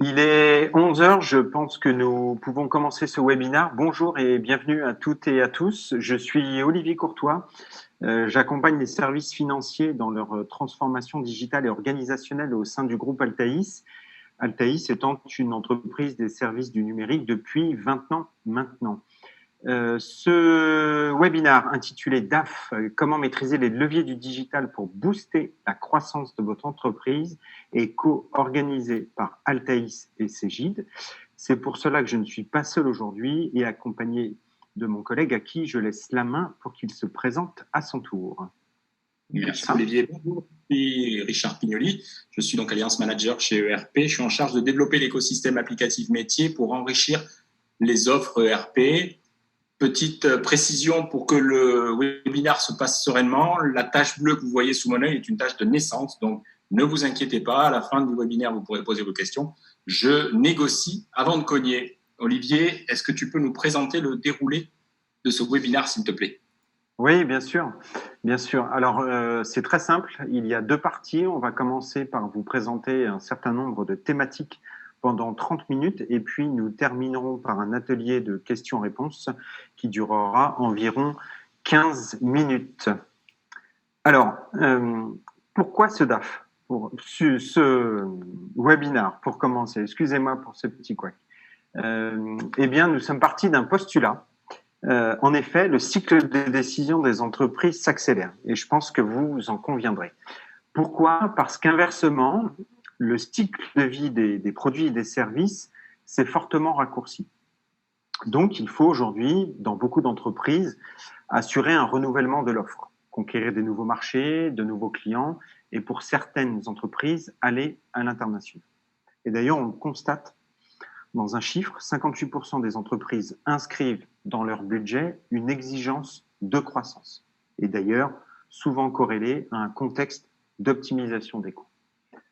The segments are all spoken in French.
Il est 11 heures, je pense que nous pouvons commencer ce webinaire. Bonjour et bienvenue à toutes et à tous. Je suis Olivier Courtois. J'accompagne les services financiers dans leur transformation digitale et organisationnelle au sein du groupe Altaïs. Altaïs étant une entreprise des services du numérique depuis 20 ans maintenant. Ce webinaire intitulé DAF, comment maîtriser les leviers du digital pour booster la croissance de votre entreprise est co-organisé par Altaïs et Cégide. C'est pour cela que je ne suis pas seul aujourd'hui et accompagné de mon collègue à qui je laisse la main pour qu'il se présente à son tour. Merci Olivier. Bonjour, je suis Richard Pignoli. Je suis donc Alliance Manager chez ERP. Je suis en charge de développer l'écosystème applicatif métier pour enrichir les offres ERP. Petite précision pour que le webinaire se passe sereinement. La tache bleue que vous voyez sous mon œil est une tache de naissance. Donc, ne vous inquiétez pas. À la fin du webinaire, vous pourrez poser vos questions. Je négocie avant de cogner. Olivier, est-ce que tu peux nous présenter le déroulé de ce webinaire, s'il te plaît ? Oui, bien sûr. Bien sûr. Alors, c'est très simple. Il y a deux parties. On va commencer par vous présenter un certain nombre de thématiques pendant 30 minutes et puis nous terminerons par un atelier de questions-réponses qui durera environ 15 minutes. Alors, pourquoi ce DAF? Pour ce webinaire, pour commencer. Excusez-moi pour ce petit couac. Eh bien, nous sommes partis d'un postulat. En effet, le cycle de décision des entreprises s'accélère et je pense que vous en conviendrez. Pourquoi? Parce qu'inversement, le cycle de vie des produits et des services s'est fortement raccourci. Donc, il faut aujourd'hui, dans beaucoup d'entreprises, assurer un renouvellement de l'offre, conquérir des nouveaux marchés, de nouveaux clients et pour certaines entreprises, aller à l'international. Et d'ailleurs, on le constate dans un chiffre, 58% des entreprises inscrivent dans leur budget une exigence de croissance. Et d'ailleurs, souvent corrélée à un contexte d'optimisation des coûts.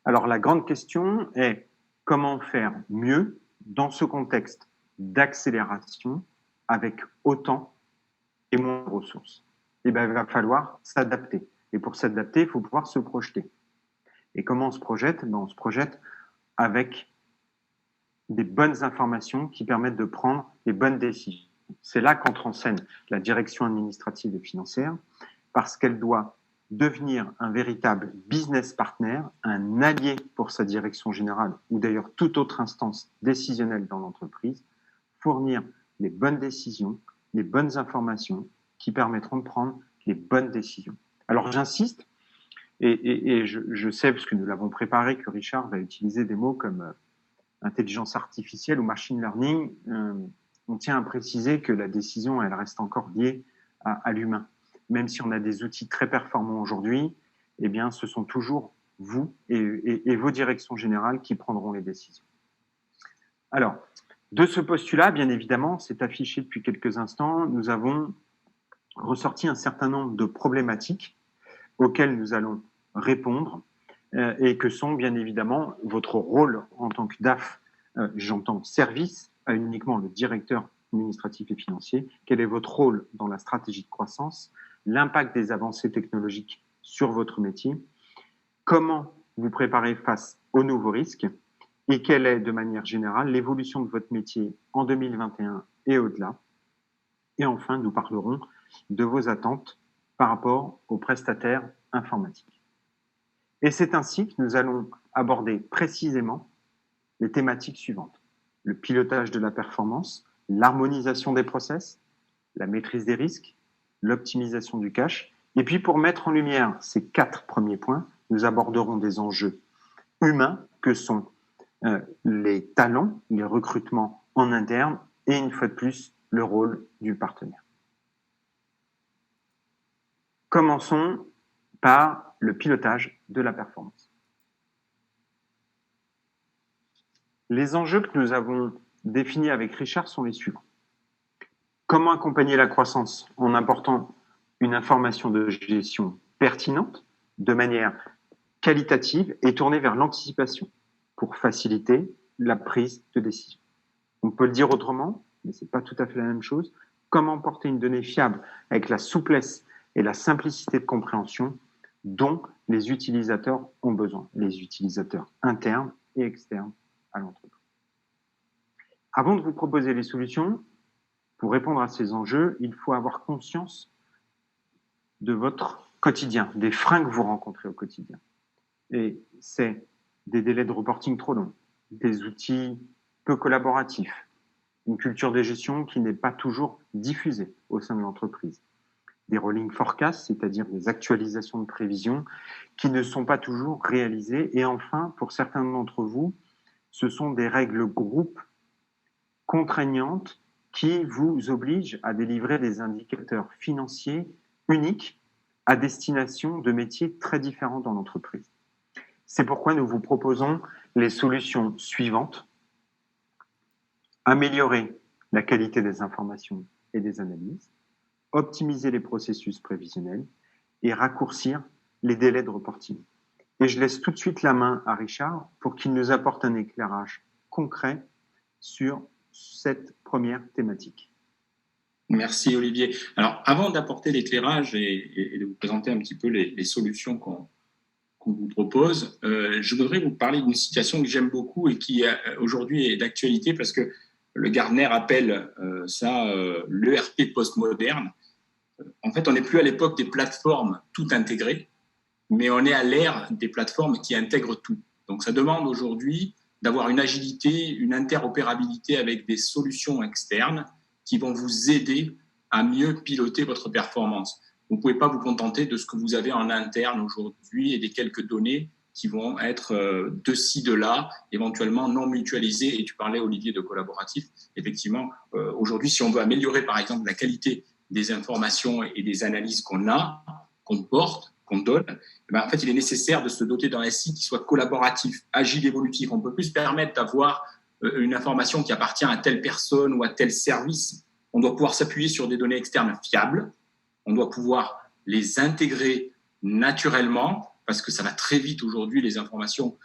Alors la grande question est comment faire mieux dans ce contexte d'accélération avec autant et moins de ressources. Et bien, il va falloir s'adapter. Et pour s'adapter, il faut pouvoir se projeter. Et comment on se projette? On se projette avec des bonnes informations qui permettent de prendre les bonnes décisions. C'est là qu'entre en scène la direction administrative et financière, parce qu'elle doit devenir un véritable business partner, un allié pour sa direction générale ou d'ailleurs toute autre instance décisionnelle dans l'entreprise, fournir les bonnes décisions, les bonnes informations qui permettront de prendre les bonnes décisions. Alors j'insiste, et je sais, parce que nous l'avons préparé, que Richard va utiliser des mots comme intelligence artificielle ou machine learning, on tient à préciser que la décision, elle reste encore liée à l'humain. Même si on a des outils très performants aujourd'hui, eh bien, ce sont toujours vous et vos directions générales qui prendront les décisions. Alors, de ce postulat, bien évidemment, c'est affiché depuis quelques instants, nous avons ressorti un certain nombre de problématiques auxquelles nous allons répondre et que sont bien évidemment votre rôle en tant que DAF, j'entends service à uniquement le directeur administratif et financier, quel est votre rôle dans la stratégie de croissance, l'impact des avancées technologiques sur votre métier, comment vous préparez face aux nouveaux risques et quelle est de manière générale l'évolution de votre métier en 2021 et au-delà. Et enfin, nous parlerons de vos attentes par rapport aux prestataires informatiques. Et c'est ainsi que nous allons aborder précisément les thématiques suivantes. Le pilotage de la performance, l'harmonisation des process, la maîtrise des risques, l'optimisation du cash. Et puis pour mettre en lumière ces 4 premiers points, nous aborderons des enjeux humains que sont les talents, les recrutements en interne et une fois de plus le rôle du partenaire. Commençons par le pilotage de la performance. Les enjeux que nous avons définis avec Richard sont les suivants. Comment accompagner la croissance en apportant une information de gestion pertinente, de manière qualitative et tournée vers l'anticipation pour faciliter la prise de décision. On peut le dire autrement, mais ce n'est pas tout à fait la même chose. Comment porter une donnée fiable avec la souplesse et la simplicité de compréhension dont les utilisateurs ont besoin, les utilisateurs internes et externes à l'entreprise. Avant de vous proposer les solutions, pour répondre à ces enjeux, il faut avoir conscience de votre quotidien, des freins que vous rencontrez au quotidien. Et c'est des délais de reporting trop longs, des outils peu collaboratifs, une culture de gestion qui n'est pas toujours diffusée au sein de l'entreprise, des rolling forecasts, c'est-à-dire des actualisations de prévisions qui ne sont pas toujours réalisées. Et enfin, pour certains d'entre vous, ce sont des règles groupes contraignantes qui vous obligent à délivrer des indicateurs financiers uniques à destination de métiers très différents dans l'entreprise. C'est pourquoi nous vous proposons les solutions suivantes. Améliorer la qualité des informations et des analyses, optimiser les processus prévisionnels et raccourcir les délais de reporting. Et je laisse tout de suite la main à Richard pour qu'il nous apporte un éclairage concret sur cette première thématique. Merci Olivier. Alors, avant d'apporter l'éclairage et de vous présenter un petit peu les solutions qu'on vous propose, je voudrais vous parler d'une situation que j'aime beaucoup et qui aujourd'hui est d'actualité parce que le Gartner appelle ça l'ERP postmoderne. En fait, on n'est plus à l'époque des plateformes tout intégrées, mais on est à l'ère des plateformes qui intègrent tout. Donc, ça demande aujourd'hui d'avoir une agilité, une interopérabilité avec des solutions externes qui vont vous aider à mieux piloter votre performance. Vous ne pouvez pas vous contenter de ce que vous avez en interne aujourd'hui et des quelques données qui vont être de ci, de là, éventuellement non mutualisées. Et tu parlais, Olivier, de collaboratif. Effectivement, aujourd'hui, si on veut améliorer, par exemple, la qualité des informations et des analyses qu'on a, qu'on porte, qu'on donne, en fait, il est nécessaire de se doter d'un SI qui soit collaboratif, agile, évolutif. On ne peut plus se permettre d'avoir une information qui appartient à telle personne ou à tel service. On doit pouvoir s'appuyer sur des données externes fiables. On doit pouvoir les intégrer naturellement parce que ça va très vite aujourd'hui. Les informations,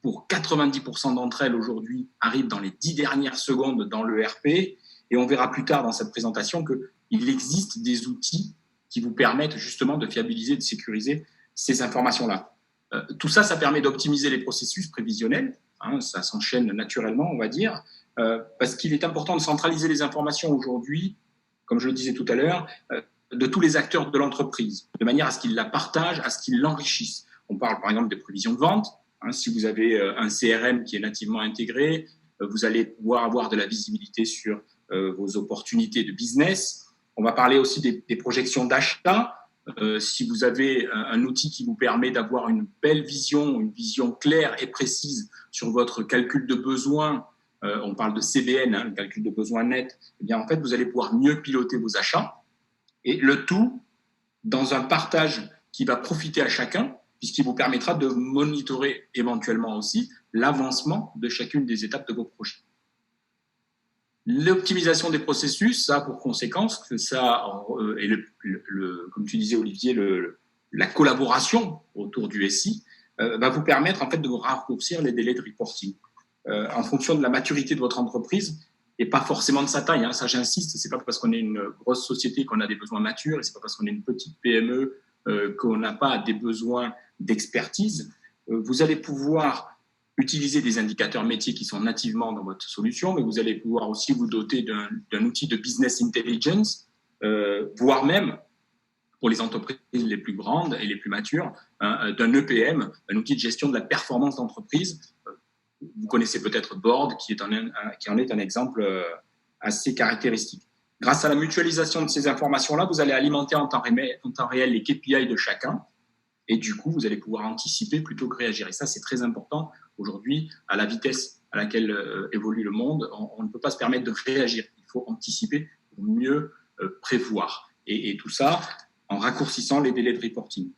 pour 90% d'entre elles aujourd'hui, arrivent dans les 10 dernières secondes dans l'ERP. Et on verra plus tard dans cette présentation qu'il existe des outils qui vous permettent justement de fiabiliser, de sécuriser ces informations-là. Tout ça, ça permet d'optimiser les processus prévisionnels. Ça s'enchaîne naturellement, on va dire, parce qu'il est important de centraliser les informations aujourd'hui, comme je le disais tout à l'heure, de tous les acteurs de l'entreprise, de manière à ce qu'ils la partagent, à ce qu'ils l'enrichissent. On parle par exemple des prévisions de vente. Si vous avez un CRM qui est nativement intégré, vous allez pouvoir avoir de la visibilité sur vos opportunités de business. On va parler aussi des projections d'achat. Si vous avez un outil qui vous permet d'avoir une belle vision, une vision claire et précise sur votre calcul de besoins, on parle de CBN, le calcul de besoins net, eh bien en fait, vous allez pouvoir mieux piloter vos achats. Et le tout dans un partage qui va profiter à chacun, puisqu'il vous permettra de monitorer éventuellement aussi l'avancement de chacune des étapes de vos projets. L'optimisation des processus, ça a pour conséquence que ça, et comme tu disais Olivier, la collaboration autour du SI va vous permettre en fait de vous raccourcir les délais de reporting en fonction de la maturité de votre entreprise et pas forcément de sa taille. Ça, j'insiste, c'est pas parce qu'on est une grosse société qu'on a des besoins matures et c'est pas parce qu'on est une petite PME qu'on n'a pas des besoins d'expertise. Vous allez pouvoir utiliser des indicateurs métiers qui sont nativement dans votre solution, mais vous allez pouvoir aussi vous doter d'un outil de business intelligence, voire même, pour les entreprises les plus grandes et les plus matures, d'un EPM, un outil de gestion de la performance d'entreprise. Vous connaissez peut-être Board, qui en est un exemple assez caractéristique. Grâce à la mutualisation de ces informations-là, vous allez alimenter en temps réel les KPI de chacun, et du coup, vous allez pouvoir anticiper plutôt que réagir. Et ça, c'est très important. Aujourd'hui, à la vitesse à laquelle évolue le monde, on ne peut pas se permettre de réagir. Il faut anticiper pour mieux prévoir. Et tout ça en raccourcissant les délais de reporting.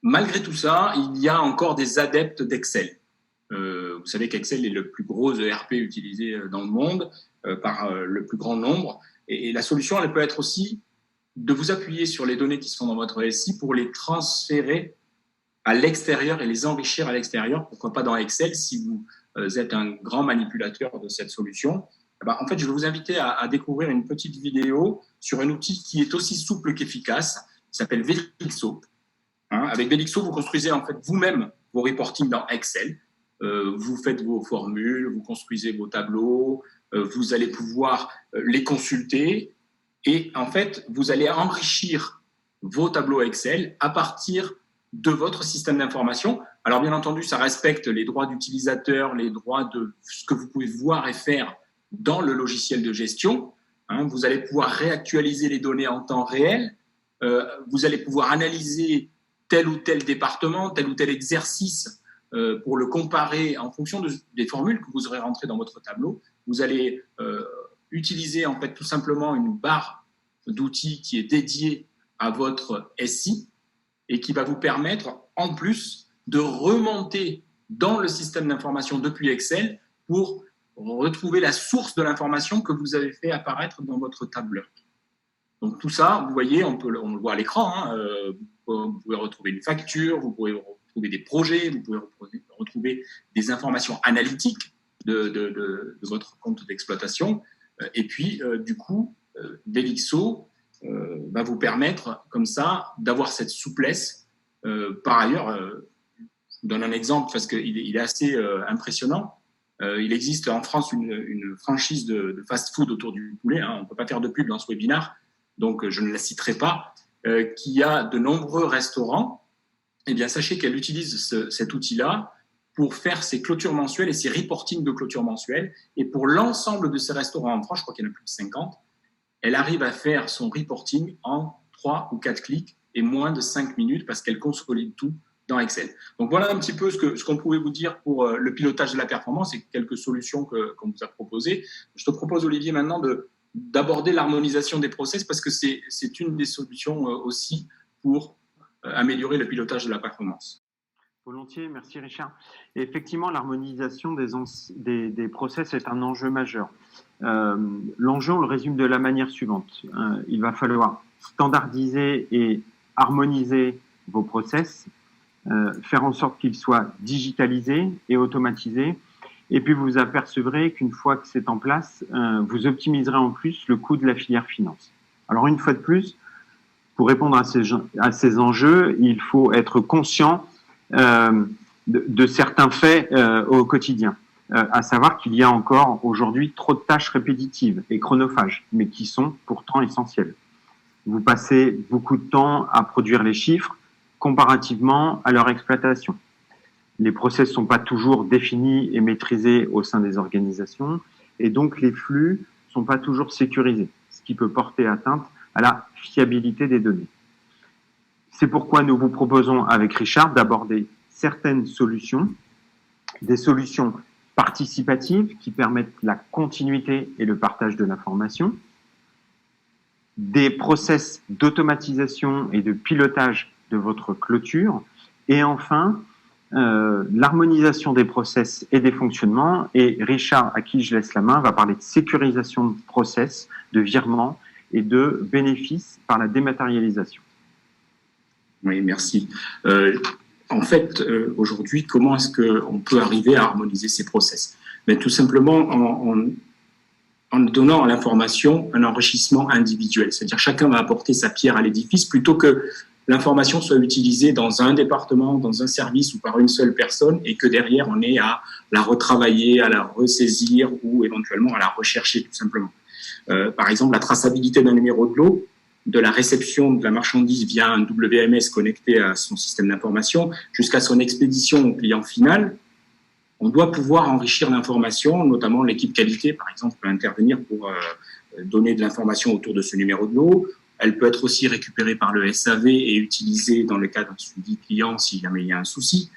Malgré tout ça, il y a encore des adeptes d'Excel. Vous savez qu'Excel est le plus gros ERP utilisé dans le monde par le plus grand nombre. Et la solution, elle peut être aussi de vous appuyer sur les données qui sont dans votre SI pour les transférer à l'extérieur et les enrichir à l'extérieur. Pourquoi pas dans Excel si vous êtes un grand manipulateur de cette solution. En fait, je vais vous inviter à découvrir une petite vidéo sur un outil qui est aussi souple qu'efficace, qui s'appelle Velixo. Avec Velixo, vous construisez en fait vous-même vos reporting dans Excel. vous faites vos formules, vous construisez vos tableaux, vous allez pouvoir les consulter et en fait, vous allez enrichir vos tableaux Excel à partir de votre système d'information. Alors bien entendu, ça respecte les droits d'utilisateur, les droits de ce que vous pouvez voir et faire dans le logiciel de gestion. Vous allez pouvoir réactualiser les données en temps réel. Vous allez pouvoir analyser tel ou tel département, tel ou tel exercice pour le comparer en fonction des formules que vous aurez rentrées dans votre tableau. Vous allez utiliser en fait tout simplement une barre d'outils qui est dédiée à votre SI et qui va vous permettre en plus de remonter dans le système d'information depuis Excel pour retrouver la source de l'information que vous avez fait apparaître dans votre tableur. Donc tout ça, vous voyez, on le voit à l'écran, vous pouvez retrouver une facture, vous pouvez retrouver des projets, vous pouvez retrouver des informations analytiques de votre compte d'exploitation. Et puis, du coup, Delixo va vous permettre comme ça d'avoir cette souplesse. Par ailleurs, je vous donne un exemple parce qu'il est assez impressionnant. Il existe en France une franchise de fast-food autour du poulet. On ne peut pas faire de pub dans ce webinaire, donc je ne la citerai pas, qui a de nombreux restaurants. Eh bien, sachez qu'elle utilise cet outil-là pour faire ses clôtures mensuelles et ses reportings de clôture mensuelle. Et pour l'ensemble de ces restaurants en France, je crois qu'il y en a plus de 50, elle arrive à faire son reporting en 3 ou 4 clics et moins de 5 minutes parce qu'elle consolide tout dans Excel. Donc voilà un petit peu ce qu'on pouvait vous dire pour le pilotage de la performance et quelques solutions qu'on vous a proposées. Je te propose, Olivier, maintenant d'aborder l'harmonisation des process parce que c'est une des solutions aussi pour améliorer le pilotage de la performance. Volontiers, merci Richard. Et effectivement, l'harmonisation des process est un enjeu majeur. L'enjeu, on le résume de la manière suivante. Il va falloir standardiser et harmoniser vos process, faire en sorte qu'ils soient digitalisés et automatisés. Et puis, vous vous apercevrez qu'une fois que c'est en place, vous optimiserez en plus le coût de la filière finance. Alors, une fois de plus, pour répondre à ces enjeux, il faut être conscient de certains faits au quotidien, à savoir qu'il y a encore aujourd'hui trop de tâches répétitives et chronophages, mais qui sont pourtant essentielles. Vous passez beaucoup de temps à produire les chiffres comparativement à leur exploitation. Les process ne sont pas toujours définis et maîtrisés au sein des organisations, et donc les flux ne sont pas toujours sécurisés, ce qui peut porter atteinte à la fiabilité des données. C'est pourquoi nous vous proposons avec Richard d'aborder certaines solutions, des solutions participatives qui permettent la continuité et le partage de l'information, des process d'automatisation et de pilotage de votre clôture, et enfin, l'harmonisation des process et des fonctionnements. Et Richard, à qui je laisse la main, va parler de sécurisation de process, de virement et de bénéfices par la dématérialisation. Oui, merci. En fait, aujourd'hui, comment est-ce qu'on peut arriver à harmoniser ces process? Tout simplement en donnant à l'information un enrichissement individuel. C'est-à-dire chacun va apporter sa pierre à l'édifice plutôt que l'information soit utilisée dans un département, dans un service ou par une seule personne et que derrière on ait à la retravailler, à la ressaisir ou éventuellement à la rechercher tout simplement. Par exemple, la traçabilité d'un numéro de lot, de la réception de la marchandise via un WMS connecté à son système d'information jusqu'à son expédition au client final, on doit pouvoir enrichir l'information, notamment l'équipe qualité, par exemple, peut intervenir pour donner de l'information autour de ce numéro de lot. Elle peut être aussi récupérée par le SAV et utilisée dans le cadre d'un suivi client si jamais il y a un souci.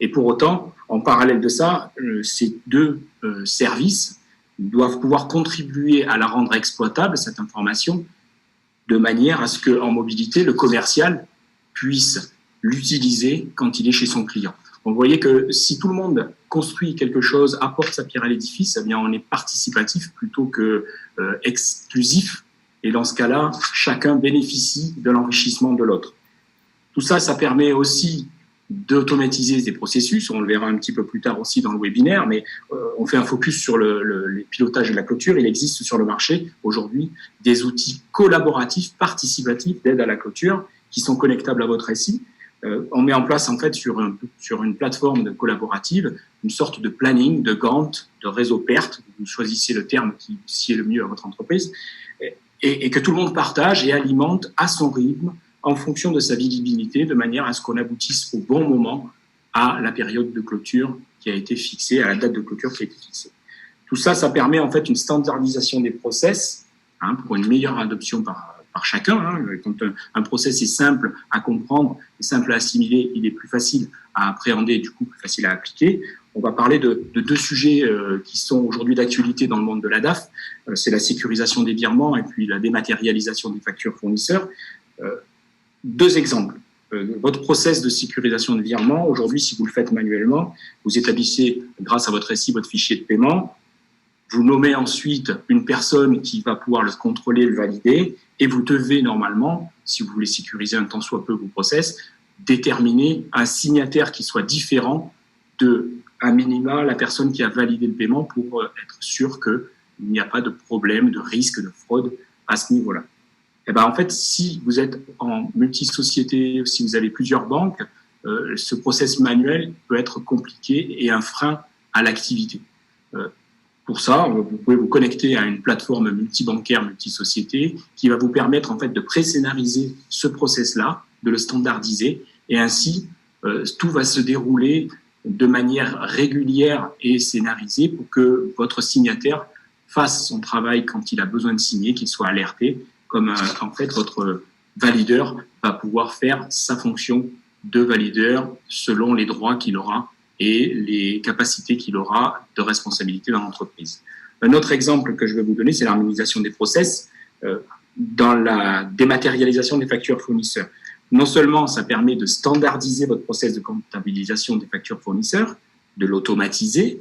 Et pour autant, en parallèle de ça, ces deux services doivent pouvoir contribuer à la rendre exploitable, cette information, de manière à ce qu'en mobilité, le commercial puisse l'utiliser quand il est chez son client. Donc, vous voyez que si tout le monde construit quelque chose, apporte sa pierre à l'édifice, eh bien, on est participatif plutôt que exclusif. Et dans ce cas-là, chacun bénéficie de l'enrichissement de l'autre. Tout ça, ça permet aussi d'automatiser des processus. On le verra un petit peu plus tard aussi dans le webinaire, mais on fait un focus sur le pilotage de la clôture. Il existe sur le marché aujourd'hui des outils collaboratifs, participatifs d'aide à la clôture qui sont connectables à votre SI. On met en place en fait sur une plateforme collaborative une sorte de planning, de Gantt, de réseau PERT, vous choisissez le terme qui sied le mieux à votre entreprise, et que tout le monde partage et alimente à son rythme en fonction de sa visibilité, de manière à ce qu'on aboutisse au bon moment à la période de clôture qui a été fixée, à la date de clôture qui a été fixée. Tout ça, ça permet en fait une standardisation des process pour une meilleure adoption par chacun. Quand un process est simple à comprendre, est simple à assimiler, il est plus facile à appréhender et du coup plus facile à appliquer. On va parler de deux sujets qui sont aujourd'hui d'actualité dans le monde de la DAF. C'est la sécurisation des virements et puis la dématérialisation des factures fournisseurs. Deux exemples. Votre process de sécurisation de virement, aujourd'hui, si vous le faites manuellement, vous établissez, grâce à votre SI, votre fichier de paiement. Vous nommez ensuite une personne qui va pouvoir le contrôler, le valider, et vous devez normalement, si vous voulez sécuriser un tant soit peu vos process, déterminer un signataire qui soit différent de, à minima, la personne qui a validé le paiement pour être sûr qu'il n'y a pas de problème, de risque de fraude à ce niveau-là. Et ben en fait, si vous êtes en multisociété, si vous avez plusieurs banques, ce process manuel peut être compliqué et un frein à l'activité. Pour ça, vous pouvez vous connecter à une plateforme multibancaire, multisociété, qui va vous permettre en fait de pré-scénariser ce process-là, de le standardiser, et ainsi tout va se dérouler de manière régulière et scénarisée pour que votre signataire fasse son travail quand il a besoin de signer, qu'il soit alerté, comme en fait votre valideur va pouvoir faire sa fonction de valideur selon les droits qu'il aura et les capacités qu'il aura de responsabilité dans l'entreprise. Un autre exemple que je vais vous donner, c'est l'harmonisation des process dans la dématérialisation des factures fournisseurs. Non seulement ça permet de standardiser votre process de comptabilisation des factures fournisseurs, de l'automatiser,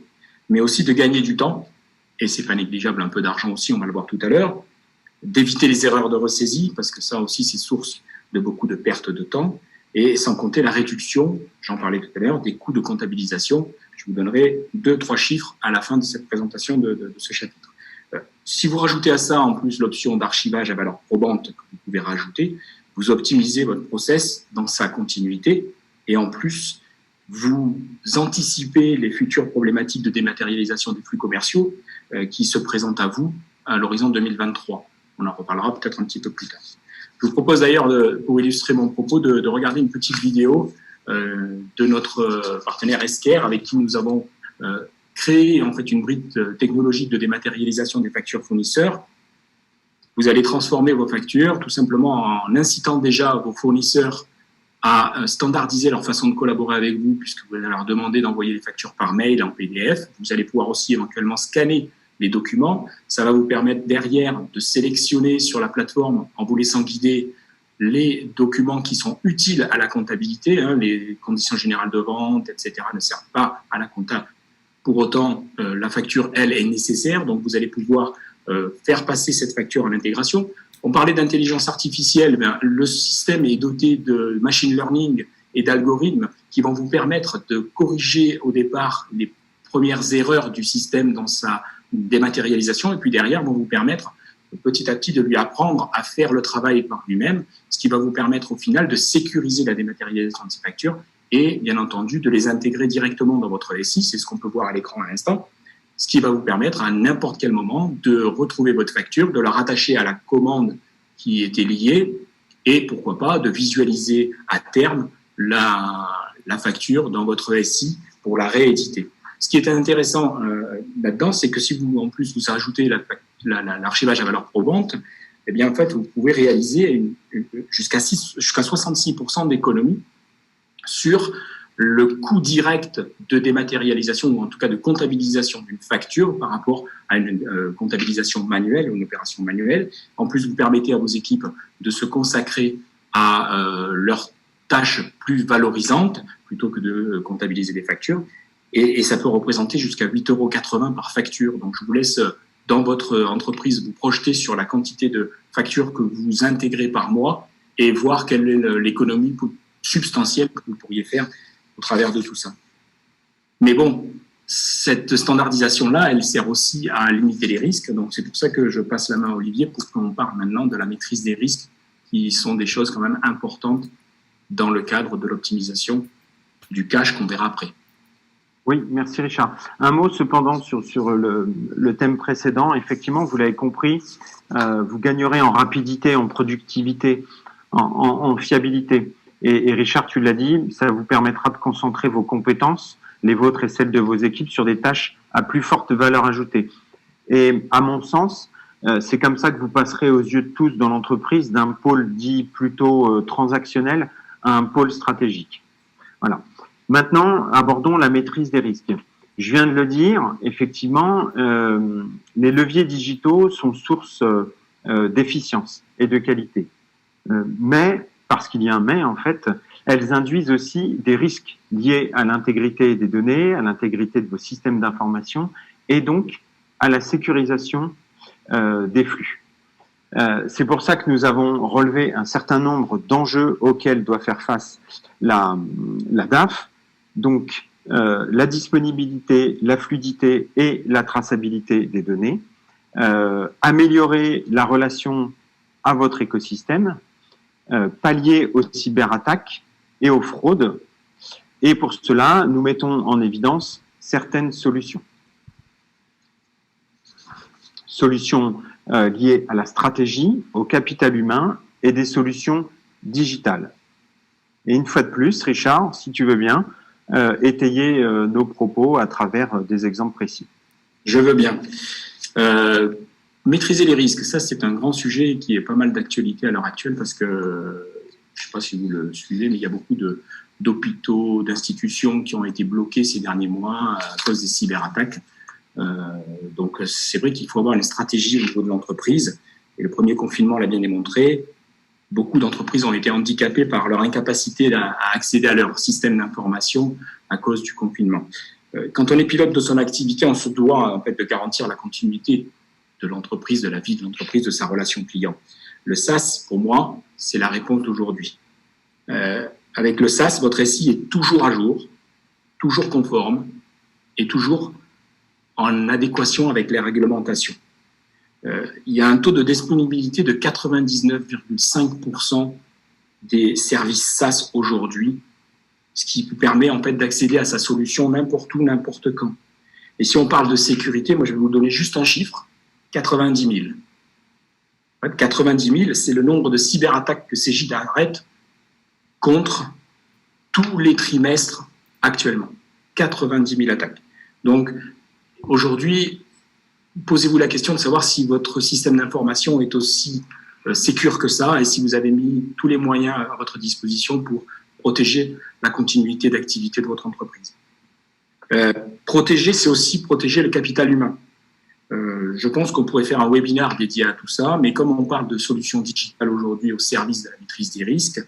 mais aussi de gagner du temps, et c'est pas négligeable, un peu d'argent aussi, on va le voir tout à l'heure, d'éviter les erreurs de ressaisie, parce que ça aussi c'est source de beaucoup de pertes de temps, et sans compter la réduction, j'en parlais tout à l'heure, des coûts de comptabilisation. Je vous donnerai 2-3 chiffres à la fin de cette présentation de ce chapitre. Si vous rajoutez à ça en plus l'option d'archivage à valeur probante que vous pouvez rajouter, vous optimisez votre process dans sa continuité et en plus, vous anticipez les futures problématiques de dématérialisation des flux commerciaux qui se présentent à vous à l'horizon 2023. On en reparlera peut-être un petit peu plus tard. Je vous propose d'ailleurs, pour illustrer mon propos, de regarder une petite vidéo de notre partenaire Esquerre, avec qui nous avons créé en fait une brique technologique de dématérialisation des factures fournisseurs. Vous allez transformer vos factures tout simplement en incitant déjà vos fournisseurs à standardiser leur façon de collaborer avec vous, puisque vous allez leur demander d'envoyer les factures par mail en PDF. Vous allez pouvoir aussi éventuellement scanner les documents. Ça va vous permettre derrière de sélectionner sur la plateforme, en vous laissant guider, les documents qui sont utiles à la comptabilité. Les conditions générales de vente, etc. ne servent pas à la compta. Pour autant, la facture, elle, est nécessaire. Donc, vous allez pouvoir faire passer cette facture en intégration. On parlait d'intelligence artificielle. Le système est doté de machine learning et d'algorithmes qui vont vous permettre de corriger au départ les premières erreurs du système dans sa dématérialisation, et puis derrière vont vous permettre petit à petit de lui apprendre à faire le travail par lui-même, ce qui va vous permettre au final de sécuriser la dématérialisation de ces factures et bien entendu de les intégrer directement dans votre SI, c'est ce qu'on peut voir à l'écran à l'instant, ce qui va vous permettre à n'importe quel moment de retrouver votre facture, de la rattacher à la commande qui était liée et pourquoi pas de visualiser à terme la facture dans votre SI pour la rééditer. Ce qui est intéressant là-dedans, c'est que si vous, en plus, vous ajoutez l'archivage à valeur probante, eh bien, en fait, vous pouvez réaliser jusqu'à 66% d'économie sur le coût direct de dématérialisation, ou en tout cas de comptabilisation d'une facture par rapport à une comptabilisation manuelle, ou une opération manuelle. En plus, vous permettez à vos équipes de se consacrer à leurs tâches plus valorisantes, plutôt que de comptabiliser des factures. Et ça peut représenter jusqu'à 8,80 € par facture. Donc, je vous laisse, dans votre entreprise, vous projeter sur la quantité de factures que vous intégrez par mois et voir quelle est l'économie substantielle que vous pourriez faire au travers de tout ça. Mais bon, cette standardisation-là, elle sert aussi à limiter les risques. Donc, c'est pour ça que je passe la main à Olivier pour qu'on parle maintenant de la maîtrise des risques, qui sont des choses quand même importantes dans le cadre de l'optimisation du cash qu'on verra après. Oui, merci Richard. Un mot cependant sur le thème précédent. Effectivement, vous l'avez compris, vous gagnerez en rapidité, en productivité, en fiabilité. Et Richard, tu l'as dit, ça vous permettra de concentrer vos compétences, les vôtres et celles de vos équipes, sur des tâches à plus forte valeur ajoutée. Et à mon sens, c'est comme ça que vous passerez aux yeux de tous dans l'entreprise d'un pôle dit plutôt transactionnel à un pôle stratégique. Voilà. Maintenant, abordons la maîtrise des risques. Je viens de le dire, effectivement, les leviers digitaux sont source d'efficience et de qualité. Mais, parce qu'il y a un mais, en fait, elles induisent aussi des risques liés à l'intégrité des données, à l'intégrité de vos systèmes d'information et donc à la sécurisation des flux. C'est pour ça que nous avons relevé un certain nombre d'enjeux auxquels doit faire face la DAF. Donc, la disponibilité, la fluidité et la traçabilité des données, améliorer la relation à votre écosystème, pallier aux cyberattaques et aux fraudes. Et pour cela, nous mettons en évidence certaines solutions. Solutions liées à la stratégie, au capital humain et des solutions digitales. Et une fois de plus, Richard, si tu veux bien, étayer nos propos à travers des exemples précis. Je veux bien. Maîtriser les risques, ça c'est un grand sujet qui est pas mal d'actualité à l'heure actuelle parce que, je ne sais pas si vous le suivez, mais il y a beaucoup d'hôpitaux, d'institutions qui ont été bloqués ces derniers mois à cause des cyberattaques. Donc c'est vrai qu'il faut avoir une stratégie au niveau de l'entreprise. Et le premier confinement l'a bien démontré. Beaucoup d'entreprises ont été handicapées par leur incapacité à accéder à leur système d'information à cause du confinement. Quand on est pilote de son activité, on se doit en fait de garantir la continuité de l'entreprise, de la vie de l'entreprise, de sa relation client. Le SaaS, pour moi, c'est la réponse d'aujourd'hui. Avec le SaaS, votre SI est toujours à jour, toujours conforme et toujours en adéquation avec les réglementations. Il y a un taux de disponibilité de 99,5% des services SaaS aujourd'hui, ce qui vous permet en fait d'accéder à sa solution n'importe où, n'importe quand. Et si on parle de sécurité, moi je vais vous donner juste un chiffre, 90 000. En fait, 90 000, c'est le nombre de cyberattaques que Cegid arrête contre tous les trimestres actuellement. 90 000 attaques. Donc aujourd'hui, posez-vous la question de savoir si votre système d'information est aussi sécure que ça et si vous avez mis tous les moyens à votre disposition pour protéger la continuité d'activité de votre entreprise. Protéger, c'est aussi protéger le capital humain. Je pense qu'on pourrait faire un webinaire dédié à tout ça, mais comme on parle de solutions digitales aujourd'hui au service de la maîtrise des risques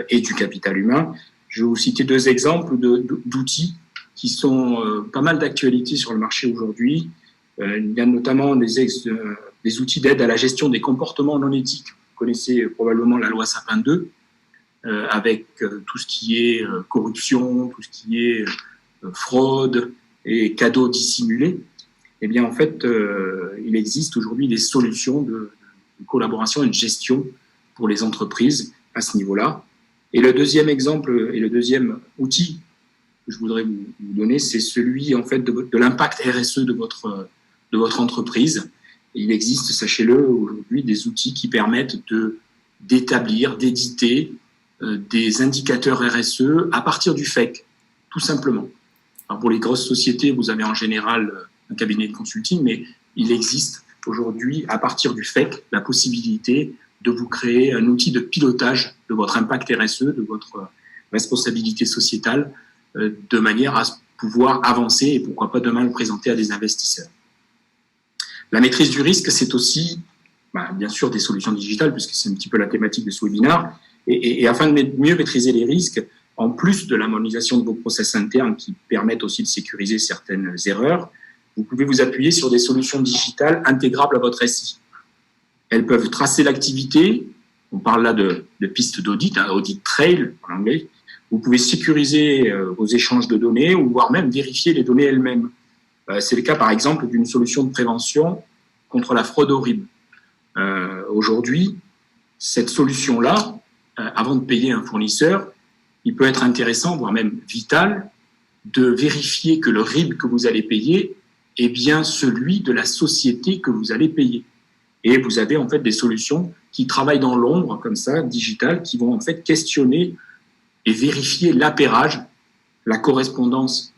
et du capital humain, je vais vous citer deux exemples d'outils qui sont pas mal d'actualité sur le marché aujourd'hui. Il y a notamment des outils d'aide à la gestion des comportements non éthiques. Vous connaissez probablement la loi Sapin 2, avec tout ce qui est corruption, tout ce qui est fraude et cadeaux dissimulés. Eh bien, en fait, il existe aujourd'hui des solutions de collaboration et de gestion pour les entreprises à ce niveau-là. Et le deuxième exemple et le deuxième outil que je voudrais vous donner, c'est celui en fait de l'impact RSE de votre entreprise. Et il existe, sachez-le, aujourd'hui des outils qui permettent d'établir, d'éditer des indicateurs RSE à partir du FEC, tout simplement. Alors pour les grosses sociétés, vous avez en général un cabinet de consulting, mais il existe aujourd'hui, à partir du FEC, la possibilité de vous créer un outil de pilotage de votre impact RSE, de votre responsabilité sociétale, de manière à pouvoir avancer et pourquoi pas demain le présenter à des investisseurs. La maîtrise du risque, c'est aussi, bien sûr, des solutions digitales, puisque c'est un petit peu la thématique de ce webinaire. Et afin de mieux maîtriser les risques, en plus de l'harmonisation de vos process internes qui permettent aussi de sécuriser certaines erreurs, vous pouvez vous appuyer sur des solutions digitales intégrables à votre SI. Elles peuvent tracer l'activité, on parle là de pistes d'audit, audit trail en anglais. Vous pouvez sécuriser vos échanges de données ou voire même vérifier les données elles-mêmes. C'est le cas par exemple d'une solution de prévention contre la fraude au RIB. Aujourd'hui, cette solution-là, avant de payer un fournisseur, il peut être intéressant, voire même vital, de vérifier que le RIB que vous allez payer est bien celui de la société que vous allez payer. Et vous avez en fait des solutions qui travaillent dans l'ombre, comme ça, digitales, qui vont en fait questionner et vérifier l'appairage, la correspondance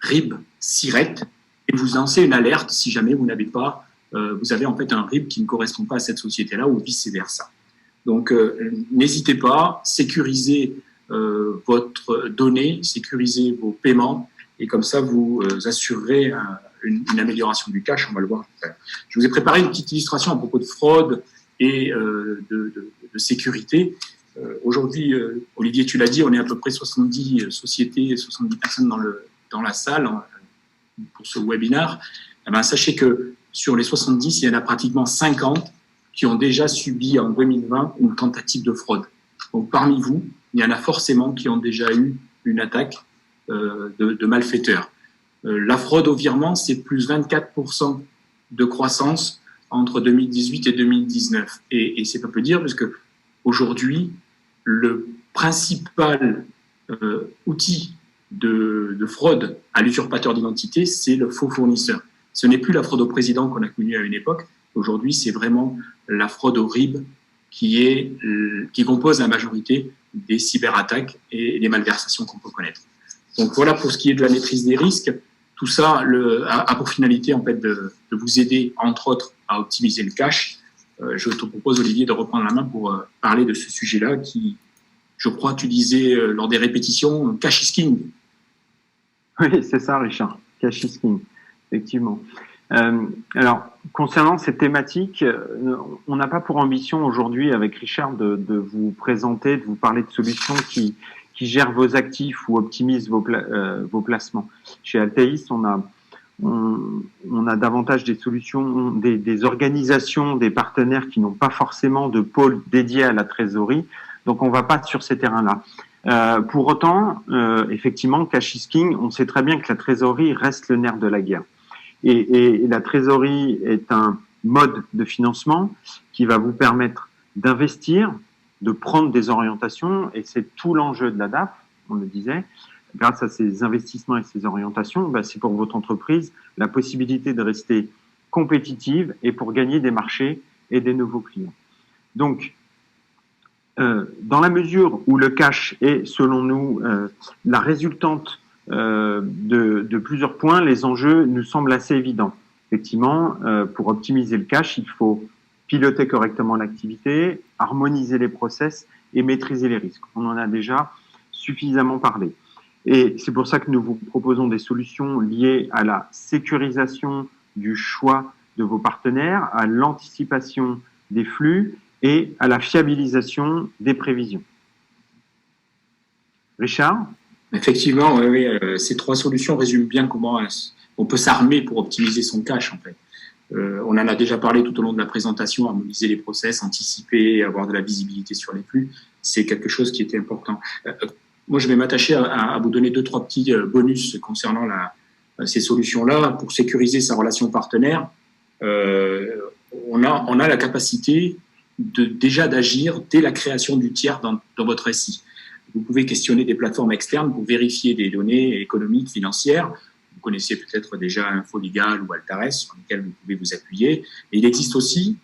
RIB-SIRET, et vous lancez une alerte si jamais vous n'avez pas, vous avez en fait un RIB qui ne correspond pas à cette société-là ou vice-versa. Donc, n'hésitez pas, sécurisez votre donnée, sécurisez vos paiements, et comme ça, vous assurerez une amélioration du cash, on va le voir. Je vous ai préparé une petite illustration à propos de fraude et de sécurité. Aujourd'hui, Olivier, tu l'as dit, on est à peu près 70 sociétés, 70 personnes dans la salle pour ce webinaire. Eh bien, sachez que sur les 70, il y en a pratiquement 50 qui ont déjà subi en 2020 une tentative de fraude. Donc, parmi vous, il y en a forcément qui ont déjà eu une attaque de malfaiteurs. La fraude au virement, c'est plus 24% de croissance entre 2018 et 2019. Et c'est pas peu dire, parce que aujourd'hui, le principal outil de fraude à l'usurpateur d'identité, c'est le faux fournisseur. Ce n'est plus la fraude au président qu'on a connue à une époque. Aujourd'hui, c'est vraiment la fraude au RIB qui compose la majorité des cyberattaques et des malversations qu'on peut connaître. Donc voilà pour ce qui est de la maîtrise des risques. Tout ça a pour finalité en fait de vous aider, entre autres, à optimiser le cash. Je te propose, Olivier, de reprendre la main pour parler de ce sujet-là qui, je crois, tu disais lors des répétitions, cash is king. Oui, c'est ça, Richard. Cash is king, effectivement. Alors, concernant cette thématique, on n'a pas pour ambition aujourd'hui avec Richard de vous présenter, de vous parler de solutions qui gèrent vos actifs ou optimisent vos placements. Chez Altéis, on a davantage des solutions, des organisations, des partenaires qui n'ont pas forcément de pôle dédié à la trésorerie. Donc, on va pas sur ces terrains-là. Pour autant, effectivement, cash is king, on sait très bien que la trésorerie reste le nerf de la guerre. Et la trésorerie est un mode de financement qui va vous permettre d'investir, de prendre des orientations, et c'est tout l'enjeu de la DAF, on le disait. Grâce à ces investissements et ces orientations, c'est pour votre entreprise la possibilité de rester compétitive et pour gagner des marchés et des nouveaux clients. Donc, dans la mesure où le cash est, selon nous, la résultante de plusieurs points, les enjeux nous semblent assez évidents. Effectivement, pour optimiser le cash, il faut piloter correctement l'activité, harmoniser les process et maîtriser les risques. On en a déjà suffisamment parlé. Et c'est pour ça que nous vous proposons des solutions liées à la sécurisation du choix de vos partenaires, à l'anticipation des flux et à la fiabilisation des prévisions. Richard ? Effectivement, oui, ces trois solutions résument bien comment on peut s'armer pour optimiser son cash, en fait. On en a déjà parlé tout au long de la présentation, harmoniser les process, anticiper, avoir de la visibilité sur les flux, c'est quelque chose qui était important. Moi, je vais m'attacher à vous donner 2-3 petits bonus concernant ces solutions-là. Pour sécuriser sa relation partenaire, on a la capacité déjà d'agir dès la création du tiers dans votre SI. Vous pouvez questionner des plateformes externes pour vérifier des données économiques, financières. Vous connaissez peut-être déjà InfoLegal ou Altares, sur lesquels vous pouvez vous appuyer. Et il existe aussi,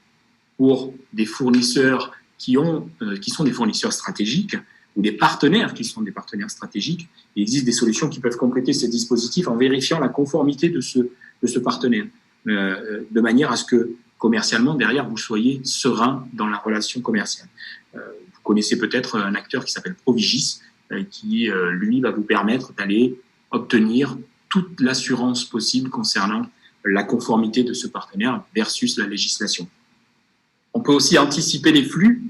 pour des fournisseurs qui sont des fournisseurs stratégiques, ou des partenaires qui sont des partenaires stratégiques, il existe des solutions qui peuvent compléter ces dispositifs en vérifiant la conformité de ce partenaire, de manière à ce que, commercialement, derrière, vous soyez serein dans la relation commerciale. Vous connaissez peut-être un acteur qui s'appelle Provigis, qui, lui, va vous permettre d'aller obtenir toute l'assurance possible concernant la conformité de ce partenaire versus la législation. On peut aussi anticiper les flux.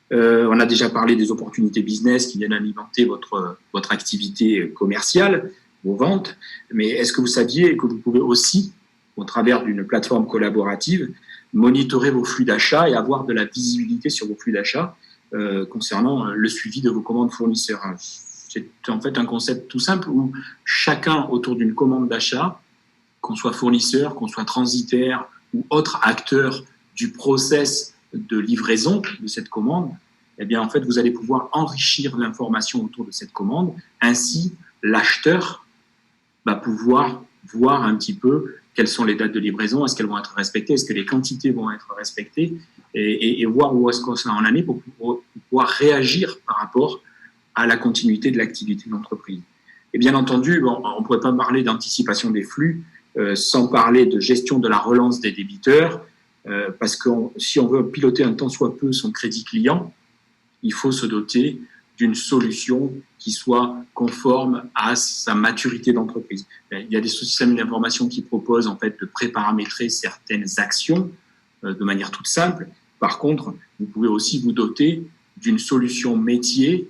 On a déjà parlé des opportunités business qui viennent alimenter votre activité commerciale, vos ventes, mais est-ce que vous saviez que vous pouvez aussi, au travers d'une plateforme collaborative, monitorer vos flux d'achat et avoir de la visibilité sur vos flux d'achat concernant le suivi de vos commandes fournisseurs. C'est en fait un concept tout simple où chacun autour d'une commande d'achat, qu'on soit fournisseur, qu'on soit transitaire ou autre acteur du process de livraison de cette commande, eh bien, en fait, vous allez pouvoir enrichir l'information autour de cette commande. Ainsi, l'acheteur va pouvoir voir un petit peu quelles sont les dates de livraison, est-ce qu'elles vont être respectées, est-ce que les quantités vont être respectées, et voir où est-ce qu'on en est pour pouvoir réagir par rapport à la continuité de l'activité de l'entreprise. Et bien entendu, on ne pourrait pas parler d'anticipation des flux sans parler de gestion de la relance des débiteurs, parce que si on veut piloter un tant soit peu son crédit client, il faut se doter d'une solution qui soit conforme à sa maturité d'entreprise. Il y a des systèmes d'information qui proposent en fait de préparamétrer certaines actions de manière toute simple. Par contre, vous pouvez aussi vous doter d'une solution métier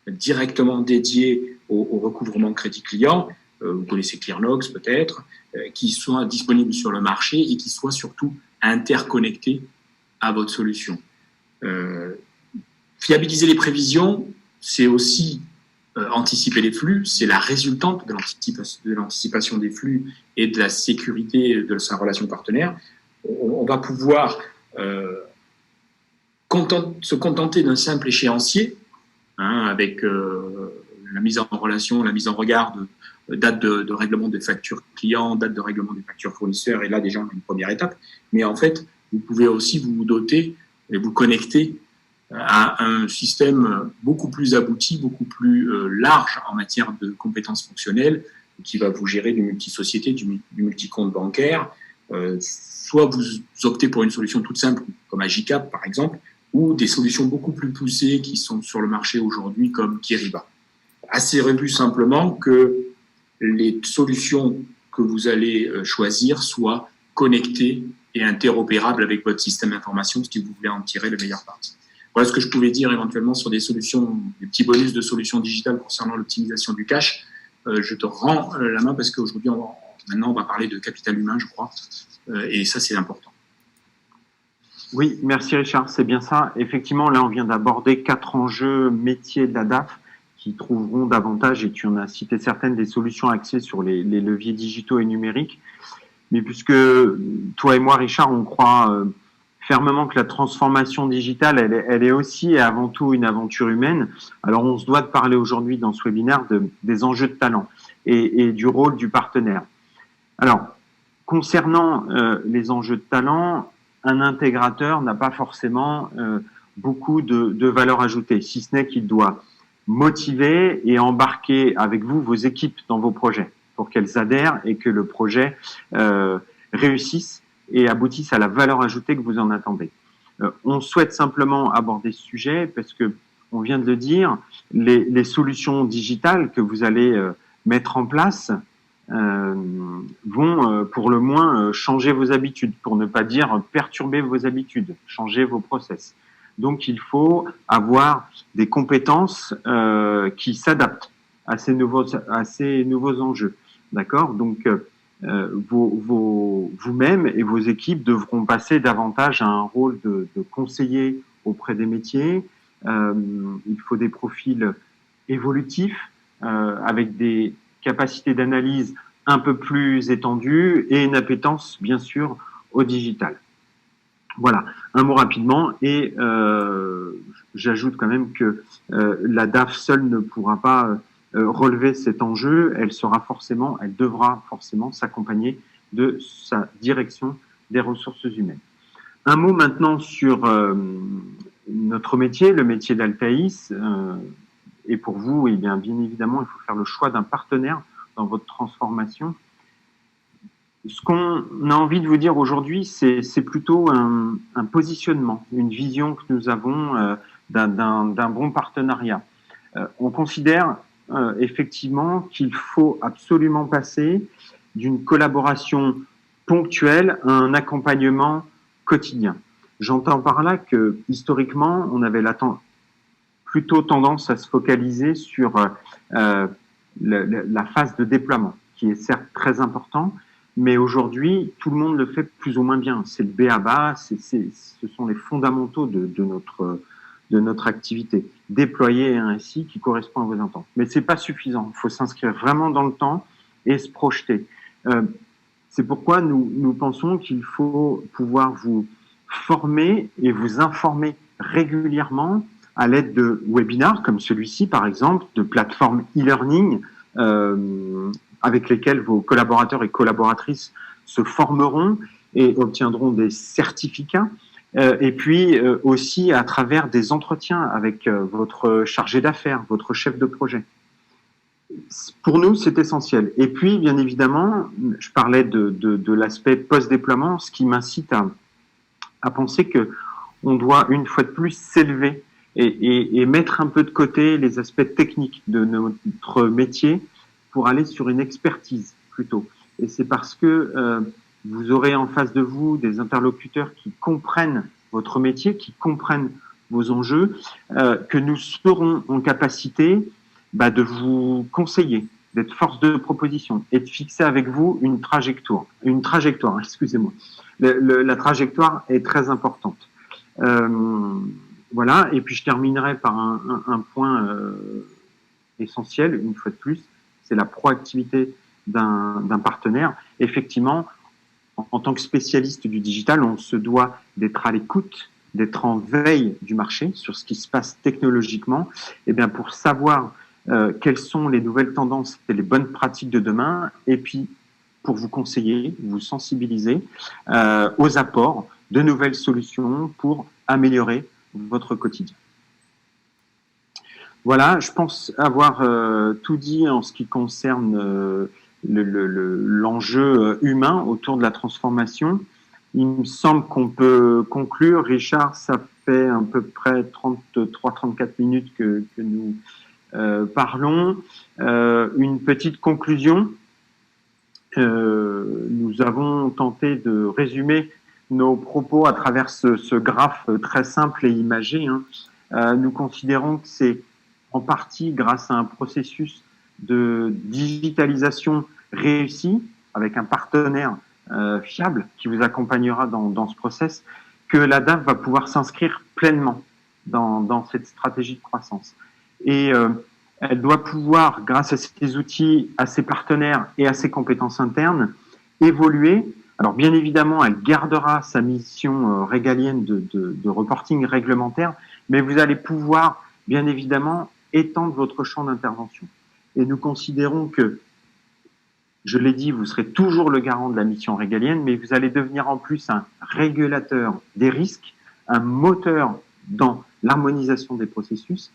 directement dédiée au recouvrement crédit client. Vous connaissez Clearnox peut-être, qui soit disponible sur le marché et qui soit surtout interconnecté à votre solution. Fiabiliser les prévisions, c'est aussi anticiper les flux, c'est la résultante de l'anticipation des flux et de la sécurité de sa relation partenaire. On va pouvoir se contenter d'un simple échéancier, avec la mise en relation, la mise en regard de date de règlement des factures clients, date de règlement des factures fournisseurs, et là déjà on a une première étape. Mais en fait, vous pouvez aussi vous doter et vous connecter à un système beaucoup plus abouti, beaucoup plus large en matière de compétences fonctionnelles, qui va vous gérer du multisociété, du multicompte bancaire. Soit vous optez pour une solution toute simple, comme Agicap par exemple, ou des solutions beaucoup plus poussées qui sont sur le marché aujourd'hui, comme Kiriba. Assurez-vous simplement que les solutions que vous allez choisir soient connectées et interopérables avec votre système d'information si vous voulez en tirer le meilleur parti. Voilà ce que je pouvais dire éventuellement sur des solutions, des petits bonus de solutions digitales concernant l'optimisation du cash. Je te rends la main parce qu'aujourd'hui, maintenant, on va parler de capital humain, je crois, et ça, c'est important. Oui, merci Richard, c'est bien ça. Effectivement, là, on vient d'aborder 4 enjeux métiers de la DAF qui trouveront davantage, et tu en as cité certaines, des solutions axées sur les leviers digitaux et numériques. Mais puisque toi et moi, Richard, on croit fermement que la transformation digitale, elle est aussi et avant tout une aventure humaine. Alors, on se doit de parler aujourd'hui dans ce webinaire des enjeux de talent et du rôle du partenaire. Alors, concernant les enjeux de talent, un intégrateur n'a pas forcément beaucoup de valeur ajoutée, si ce n'est qu'il doit motiver et embarquer avec vous vos équipes dans vos projets pour qu'elles adhèrent et que le projet réussisse et aboutisse à la valeur ajoutée que vous en attendez. On souhaite simplement aborder ce sujet parce que, on vient de le dire, les solutions digitales que vous allez mettre en place vont pour le moins changer vos habitudes, pour ne pas dire perturber vos habitudes, changer vos process. Donc il faut avoir des compétences qui s'adaptent à ces nouveaux enjeux. D'accord ? Donc vous-même et vos équipes devront passer davantage à un rôle de conseiller auprès des métiers. Il faut des profils évolutifs avec des capacités d'analyse un peu plus étendues et une appétence, bien sûr, au digital. Voilà, un mot rapidement, et j'ajoute quand même que la DAF seule ne pourra pas relever cet enjeu, elle devra forcément s'accompagner de sa direction des ressources humaines. Un mot maintenant sur notre métier, le métier d'Altaïs. Et pour vous, eh bien évidemment, il faut faire le choix d'un partenaire dans votre transformation. Ce qu'on a envie de vous dire aujourd'hui, c'est plutôt un positionnement, une vision que nous avons d'un bon partenariat. On considère effectivement qu'il faut absolument passer d'une collaboration ponctuelle à un accompagnement quotidien. J'entends par là que historiquement, on avait plutôt tendance à se focaliser sur la phase de déploiement, qui est certes très important, mais aujourd'hui, tout le monde le fait plus ou moins bien. C'est le b.a.-ba, ce sont les fondamentaux de notre activité. Déployer un SI qui correspond à vos attentes. Mais c'est pas suffisant. Il faut s'inscrire vraiment dans le temps et se projeter. C'est pourquoi nous pensons qu'il faut pouvoir vous former et vous informer régulièrement à l'aide de webinars comme celui-ci, par exemple, de plateformes e-learning avec lesquelles vos collaborateurs et collaboratrices se formeront et obtiendront des certificats. Et puis aussi à travers des entretiens avec votre chargé d'affaires, votre chef de projet. Pour nous, c'est essentiel. Et puis, bien évidemment, je parlais de l'aspect post-déploiement, ce qui m'incite à penser qu'on doit, une fois de plus, s'élever et mettre un peu de côté les aspects techniques de notre métier pour aller sur une expertise plutôt. Et c'est parce que vous aurez en face de vous des interlocuteurs qui comprennent votre métier, qui comprennent vos enjeux, que nous serons en capacité de vous conseiller, d'être force de proposition et de fixer avec vous une trajectoire, excusez-moi. La trajectoire est très importante. Voilà, et puis je terminerai par un point essentiel, une fois de plus, c'est la proactivité d'un partenaire. Effectivement, en tant que spécialiste du digital, on se doit d'être à l'écoute, d'être en veille du marché sur ce qui se passe technologiquement, et bien pour savoir quelles sont les nouvelles tendances et les bonnes pratiques de demain, et puis pour vous conseiller, vous sensibiliser aux apports de nouvelles solutions pour améliorer votre quotidien. Voilà, je pense avoir tout dit en ce qui concerne l'enjeu humain autour de la transformation. Il me semble qu'on peut conclure. Richard, ça fait à peu près 33-34 minutes que nous parlons. Une petite conclusion. Nous avons tenté de résumer nos propos à travers ce graphe très simple et imagé. Nous considérons que c'est en partie grâce à un processus de digitalisation réussi avec un partenaire fiable qui vous accompagnera dans ce process, que la DAF va pouvoir s'inscrire pleinement dans cette stratégie de croissance. Et elle doit pouvoir, grâce à ces outils, à ses partenaires et à ses compétences internes, évoluer. Alors bien évidemment, elle gardera sa mission régalienne de reporting réglementaire, mais vous allez pouvoir, bien évidemment, étendre votre champ d'intervention. Et nous considérons que, je l'ai dit, vous serez toujours le garant de la mission régalienne, mais vous allez devenir en plus un régulateur des risques, un moteur dans l'harmonisation des processus,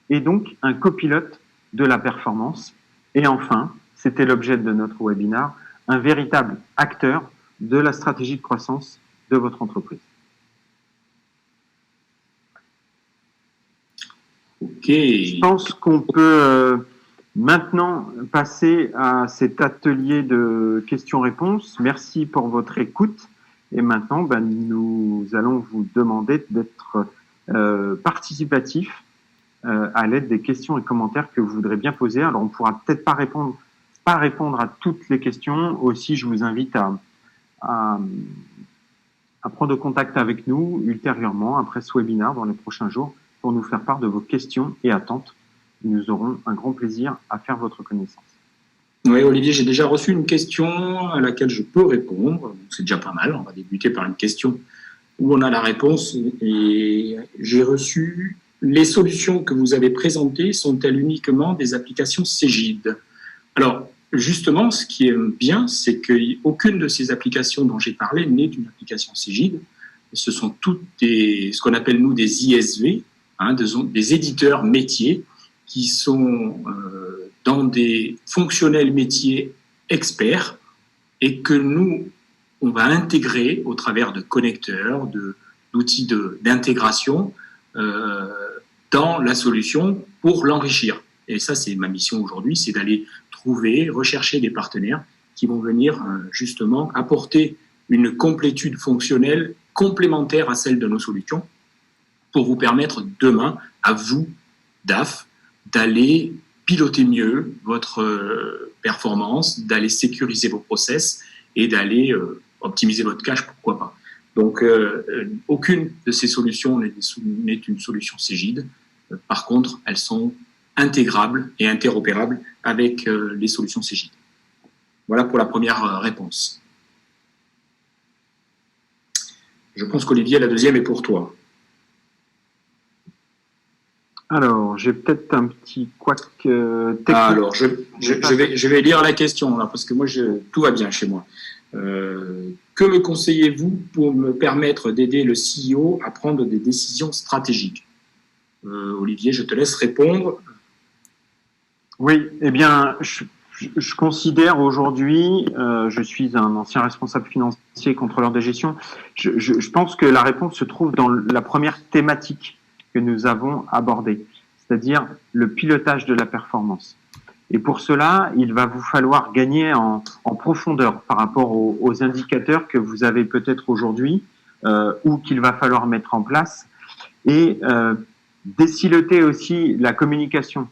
et donc un copilote de la performance. Et enfin, c'était l'objet de notre webinar, un véritable acteur de la stratégie de croissance de votre entreprise. Ok. Je pense qu'on peut maintenant passer à cet atelier de questions-réponses. Merci pour votre écoute. Et maintenant, nous allons vous demander d'être participatif à l'aide des questions et commentaires que vous voudrez bien poser. Alors, on ne pourra peut-être pas répondre à toutes les questions. Aussi, je vous invite à prendre contact avec nous ultérieurement, après ce webinaire, dans les prochains jours, pour nous faire part de vos questions et attentes. Nous aurons un grand plaisir à faire votre connaissance. Oui, Olivier, j'ai déjà reçu une question à laquelle je peux répondre. C'est déjà pas mal. On va débuter par une question où on a la réponse. Et j'ai reçu: les solutions que vous avez présentées sont-elles uniquement des applications Cegid? Alors, justement, ce qui est bien, c'est qu'aucune de ces applications dont j'ai parlé n'est une application Cegid. Ce sont toutes ce qu'on appelle, nous, des ISV, des éditeurs métiers qui sont dans des fonctionnels métiers experts et que nous, on va intégrer au travers de connecteurs, d'outils d'intégration dans la solution pour l'enrichir. Et ça, c'est ma mission aujourd'hui, c'est d'aller rechercher des partenaires qui vont venir justement apporter une complétude fonctionnelle complémentaire à celle de nos solutions pour vous permettre demain, à vous, DAF, d'aller piloter mieux votre performance, d'aller sécuriser vos process et d'aller optimiser votre cash, pourquoi pas. Donc, aucune de ces solutions n'est une solution Cegid. Par contre, elles sont intégrables et interopérables avec les solutions Cegid. Voilà pour la première réponse. Je pense qu'Olivier, la deuxième est pour toi. Alors, j'ai peut-être un petit couac technique. Alors, je vais lire la question, là, parce que moi, tout va bien chez moi. Que me conseillez-vous pour me permettre d'aider le CEO à prendre des décisions stratégiques? Olivier, je te laisse répondre. Oui, eh bien, je considère aujourd'hui, je suis un ancien responsable financier, contrôleur de gestion, je pense que la réponse se trouve dans la première thématique que nous avons abordée, c'est-à-dire le pilotage de la performance. Et pour cela, il va vous falloir gagner en profondeur par rapport aux indicateurs que vous avez peut-être aujourd'hui ou qu'il va falloir mettre en place et déciloter aussi la communication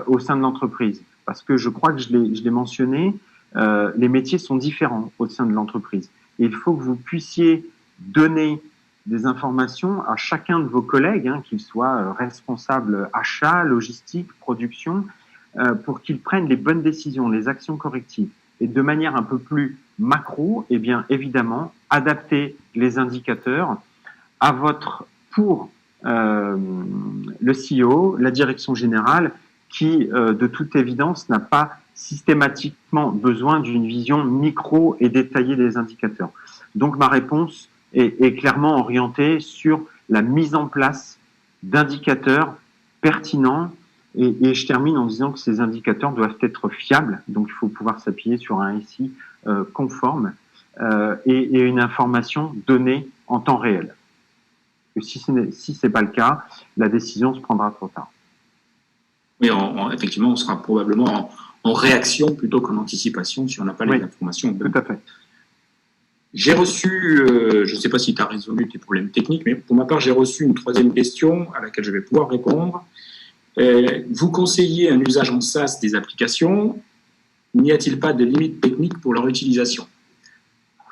au sein de l'entreprise. Parce que je crois que je l'ai mentionné, les métiers sont différents au sein de l'entreprise. Et il faut que vous puissiez donner des informations à chacun de vos collègues, hein, qu'ils soient responsables achat, logistique, production, pour qu'ils prennent les bonnes décisions, les actions correctives. Et de manière un peu plus macro, eh bien évidemment, adapter les indicateurs à pour le CEO, la direction générale, qui, de toute évidence, n'a pas systématiquement besoin d'une vision micro et détaillée des indicateurs. Donc, ma réponse est clairement orientée sur la mise en place d'indicateurs pertinents et je termine en disant que ces indicateurs doivent être fiables, donc il faut pouvoir s'appuyer sur un SI conforme et une information donnée en temps réel. Que si ce n'est pas le cas, la décision se prendra trop tard. Oui, effectivement, on sera probablement en réaction plutôt qu'en anticipation si on n'a pas les informations. Tout à fait. J'ai reçu, je ne sais pas si tu as résolu tes problèmes techniques, mais pour ma part, j'ai reçu une troisième question à laquelle je vais pouvoir répondre. Vous conseillez un usage en SaaS des applications. N'y a-t-il pas de limites techniques pour leur utilisation?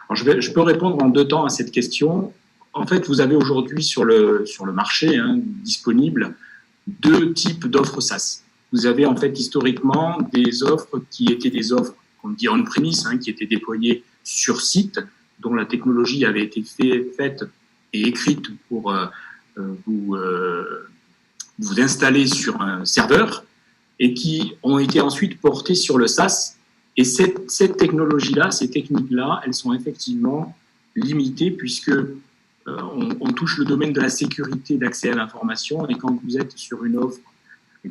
Alors, je peux répondre en 2 temps à cette question. En fait, vous avez aujourd'hui sur le marché disponible 2 types d'offres SaaS. Vous avez en fait historiquement des offres qui étaient des offres, on dit on-premise, qui étaient déployées sur site, dont la technologie avait été faite et écrite pour vous installer sur un serveur et qui ont été ensuite portées sur le SaaS. Et cette technologie-là, ces techniques-là, elles sont effectivement limitées puisque on touche le domaine de la sécurité d'accès à l'information et quand vous êtes sur une offre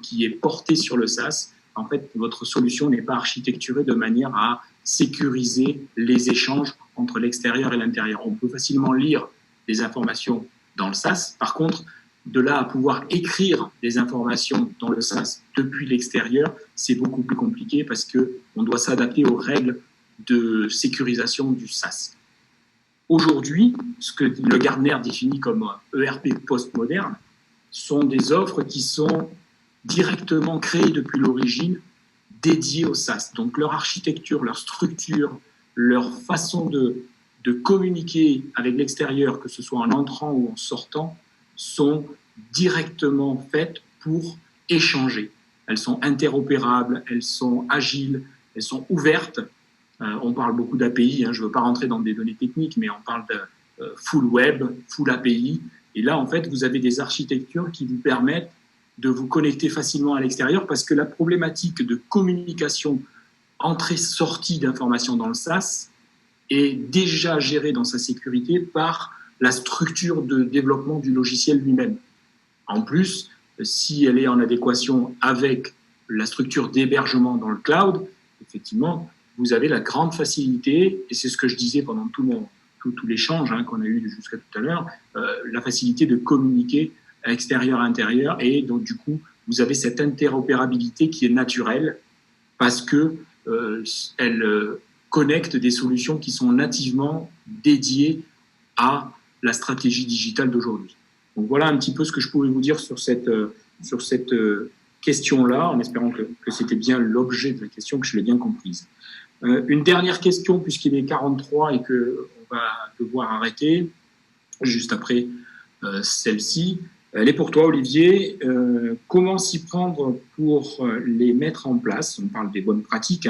qui est portée sur le SaaS, en fait, votre solution n'est pas architecturée de manière à sécuriser les échanges entre l'extérieur et l'intérieur. On peut facilement lire des informations dans le SaaS. Par contre, de là à pouvoir écrire des informations dans le SaaS depuis l'extérieur, c'est beaucoup plus compliqué parce qu'on doit s'adapter aux règles de sécurisation du SaaS. Aujourd'hui, ce que le Gartner définit comme ERP postmoderne sont des offres qui sont directement créées depuis l'origine, dédiées au SaaS. Donc leur architecture, leur structure, leur façon de communiquer avec l'extérieur, que ce soit en entrant ou en sortant, sont directement faites pour échanger. Elles sont interopérables, elles sont agiles, elles sont ouvertes. On parle beaucoup d'API, je ne veux pas rentrer dans des données techniques, mais on parle de full web, full API. Et là, en fait, vous avez des architectures qui vous permettent de vous connecter facilement à l'extérieur parce que la problématique de communication entrée-sortie d'informations dans le SaaS est déjà gérée dans sa sécurité par la structure de développement du logiciel lui-même. En plus, si elle est en adéquation avec la structure d'hébergement dans le cloud, effectivement, vous avez la grande facilité, et c'est ce que je disais pendant tout l'échange qu'on a eu jusqu'à tout à l'heure, la facilité de communiquer à extérieur à intérieur, et donc du coup, vous avez cette interopérabilité qui est naturelle parce que elle connecte des solutions qui sont nativement dédiées à la stratégie digitale d'aujourd'hui. Donc voilà un petit peu ce que je pouvais vous dire sur cette question-là, en espérant que c'était bien l'objet de la question, que je l'ai bien comprise. Une dernière question, puisqu'il est 43 et qu'on va devoir arrêter juste après celle-ci. Elle est pour toi, Olivier. Comment s'y prendre pour les mettre en place? On parle des bonnes pratiques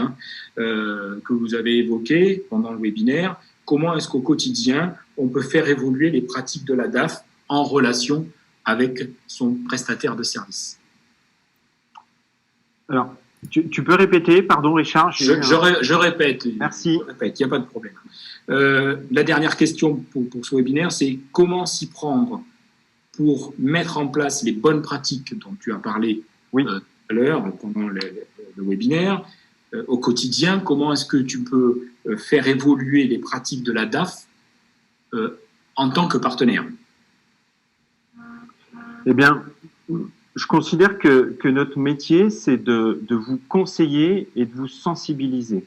que vous avez évoquées pendant le webinaire. Comment est-ce qu'au quotidien, on peut faire évoluer les pratiques de la DAF en relation avec son prestataire de service. Alors, tu peux répéter, pardon Richard. Je répète. Merci. Il n'y a pas de problème. La dernière question pour ce webinaire, c'est comment s'y prendre pour mettre en place les bonnes pratiques dont tu as parlé tout à l'heure pendant le webinaire. Au quotidien, comment est-ce que tu peux faire évoluer les pratiques de la DAF en tant que partenaire? Eh bien, je considère que notre métier, c'est de vous conseiller et de vous sensibiliser.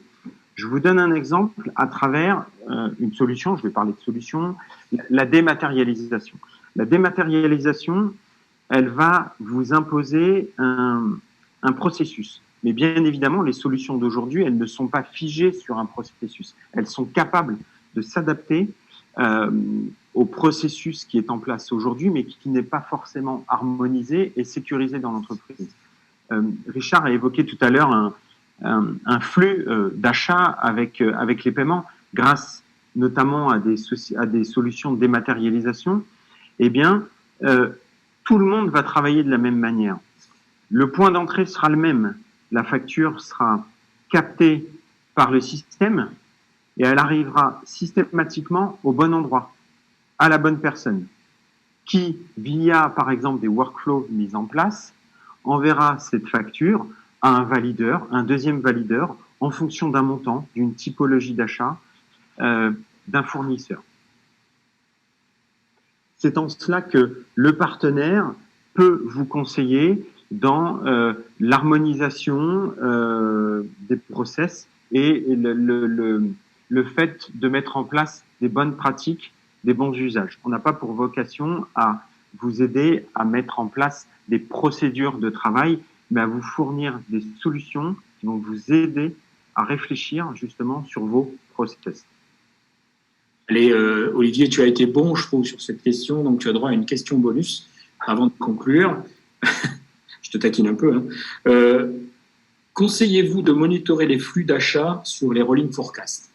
Je vous donne un exemple à travers une solution, je vais parler de solution, la dématérialisation. La dématérialisation, elle va vous imposer un processus. Mais bien évidemment, les solutions d'aujourd'hui, elles ne sont pas figées sur un processus. Elles sont capables de s'adapter au processus qui est en place aujourd'hui, mais qui n'est pas forcément harmonisé et sécurisé dans l'entreprise. Richard a évoqué tout à l'heure un flux d'achat avec les paiements, grâce notamment à des solutions de dématérialisation. Eh bien, tout le monde va travailler de la même manière. Le point d'entrée sera le même. La facture sera captée par le système et elle arrivera systématiquement au bon endroit, à la bonne personne, qui, via par exemple des workflows mis en place, enverra cette facture à un valideur, un deuxième valideur, en fonction d'un montant, d'une typologie d'achat, d'un fournisseur. C'est en cela que le partenaire peut vous conseiller dans l'harmonisation des process et le fait de mettre en place des bonnes pratiques, des bons usages. On n'a pas pour vocation à vous aider à mettre en place des procédures de travail, mais à vous fournir des solutions qui vont vous aider à réfléchir justement sur vos process. Allez, Olivier, tu as été bon, je trouve, sur cette question, donc tu as droit à une question bonus avant de conclure. Je te taquine un peu. Conseillez-vous de monitorer les flux d'achat sur les rolling forecasts?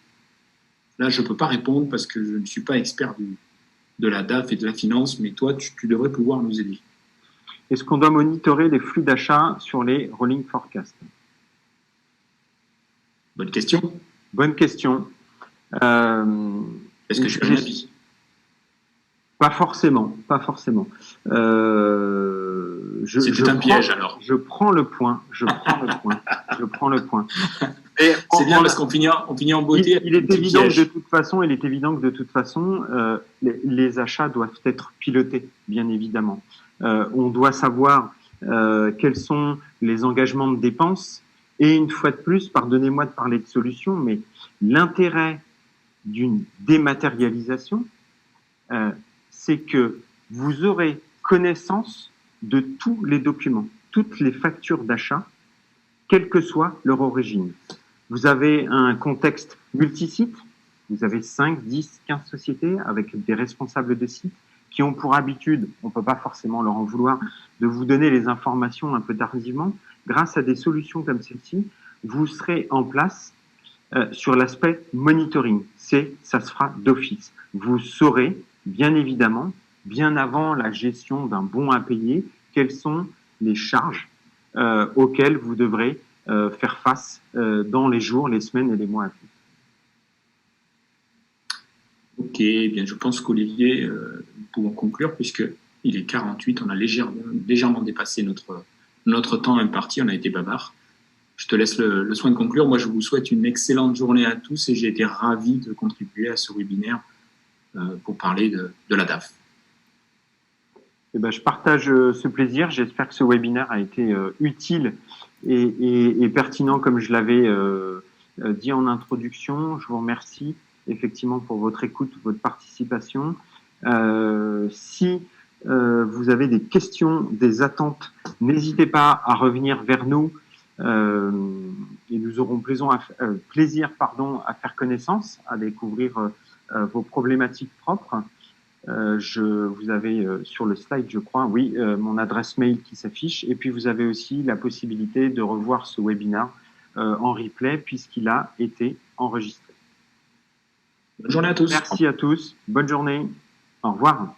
Là, je ne peux pas répondre parce que je ne suis pas expert de la DAF et de la finance, mais toi, tu devrais pouvoir nous aider. Est-ce qu'on doit monitorer les flux d'achat sur les rolling forecasts? Bonne question. Bonne question. Est-ce que je suis un avis? Pas forcément, pas forcément. C'était un piège alors. Je prends le point. C'est bien parce qu'on finit en beauté. Il est évident que de toute façon, les achats doivent être pilotés, bien évidemment. On doit savoir quels sont les engagements de dépenses. Et une fois de plus, pardonnez-moi de parler de solution, mais l'intérêt d'une dématérialisation, c'est que vous aurez connaissance de tous les documents, toutes les factures d'achat, quelle que soit leur origine. Vous avez un contexte multisite, vous avez 5, 10, 15 sociétés avec des responsables de site qui ont pour habitude, on ne peut pas forcément leur en vouloir, de vous donner les informations un peu tardivement. Grâce à des solutions comme celle-ci, vous serez en place sur l'aspect monitoring. Ça se fera d'office. Vous saurez, bien évidemment, bien avant la gestion d'un bon à payer, quelles sont les charges auxquelles vous devrez faire face dans les jours, les semaines et les mois à venir. Ok, bien, je pense qu'Olivier, nous pouvons conclure puisqu'il est 48, on a légèrement dépassé notre temps imparti, on a été bavard. Je te laisse le soin de conclure. Moi, je vous souhaite une excellente journée à tous et j'ai été ravi de contribuer à ce webinaire pour parler de la DAF. Eh ben, je partage ce plaisir. J'espère que ce webinaire a été utile et pertinent comme je l'avais dit en introduction. Je vous remercie effectivement pour votre écoute, votre participation. Si vous avez des questions, des attentes, n'hésitez pas à revenir vers nous et nous aurons plaisir à faire connaissance, à découvrir vos problématiques propres. Vous avez sur le slide, je crois, oui, mon adresse mail qui s'affiche. Et puis, vous avez aussi la possibilité de revoir ce webinaire en replay puisqu'il a été enregistré. Bonne journée à tous. Merci à tous. Bonne journée. Au revoir.